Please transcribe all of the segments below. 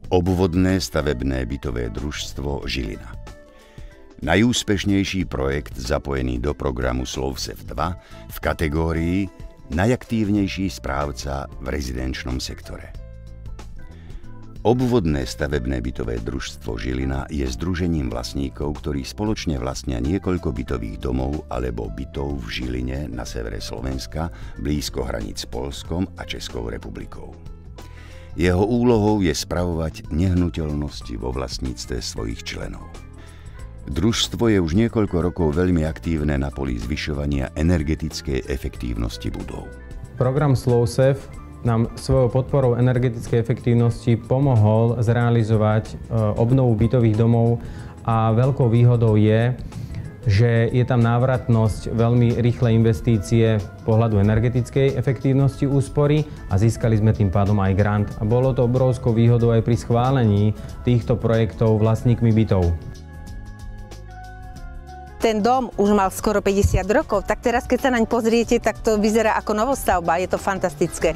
Obvodné stavebné bytové družstvo Žilina. Najúspešnejší projekt zapojený do programu Slovsev 2 v kategórii Najaktívnejší správca v rezidenčnom sektore. Obvodné stavebné bytové družstvo Žilina je združením vlastníkov, ktorí spoločne vlastnia niekoľko bytových domov alebo bytov v Žiline na severe Slovenska, blízko hraníc s Poľskom a Českou republikou. Jeho úlohou je spravovať nehnuteľnosti vo vlastníctve svojich členov. Družstvo je už niekoľko rokov veľmi aktívne na poli zvyšovania energetickej efektívnosti budov. Program Slovsev nám svojou podporou energetickej efektívnosti pomohol zrealizovať obnovu bytových domov a veľkou výhodou je, že je tam návratnosť veľmi rýchlej investície pohľadu energetickej efektívnosti úspory a získali sme tým pádom aj grant. A bolo to obrovskou výhodou aj pri schválení týchto projektov vlastníkmi bytov. Ten dom už mal skoro 50 rokov, tak teraz keď sa naň pozriete, tak to vyzerá ako novostavba, je to fantastické.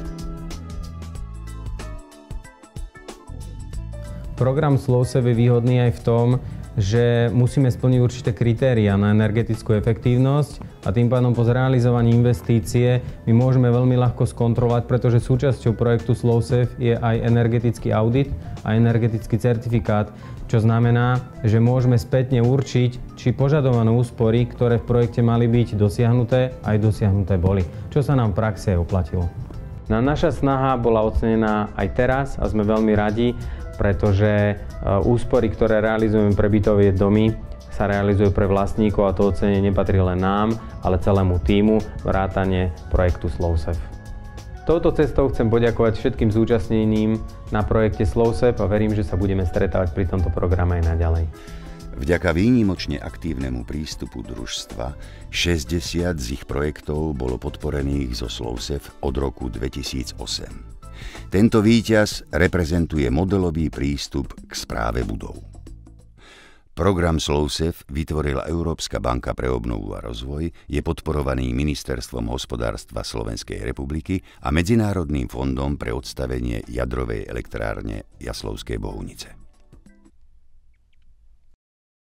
Program Slovsev je výhodný aj v tom, že musíme splniť určité kritériá na energetickú efektívnosť a tým pádom po zrealizovaní investície my môžeme veľmi ľahko skontrolovať, pretože súčasťou projektu Slovsev je aj energetický audit a energetický certifikát, čo znamená, že môžeme spätne určiť, či požadované úspory, ktoré v projekte mali byť dosiahnuté, aj dosiahnuté boli, čo sa nám v praxi aj oplatilo. Naša snaha bola ocenená aj teraz a sme veľmi radi, pretože úspory, ktoré realizujeme pre bytové domy, sa realizujú pre vlastníkov a to ocenenie nepatrí len nám, ale celému tímu vrátane projektu Slovsev. Touto cestou chcem poďakovať všetkým zúčastneným na projekte Slovsev a verím, že sa budeme stretávať pri tomto programe aj naďalej. Vďaka výnimočne aktívnemu prístupu družstva 60 z ich projektov bolo podporených zo Slovsev od roku 2008. Tento víťaz reprezentuje modelový prístup k správe budov. Program Slovsev vytvorila Európska banka pre obnovu a rozvoj, je podporovaný Ministerstvom hospodárstva Slovenskej republiky a Medzinárodným fondom pre odstavenie jadrovej elektrárne Jaslovskej Bohunice.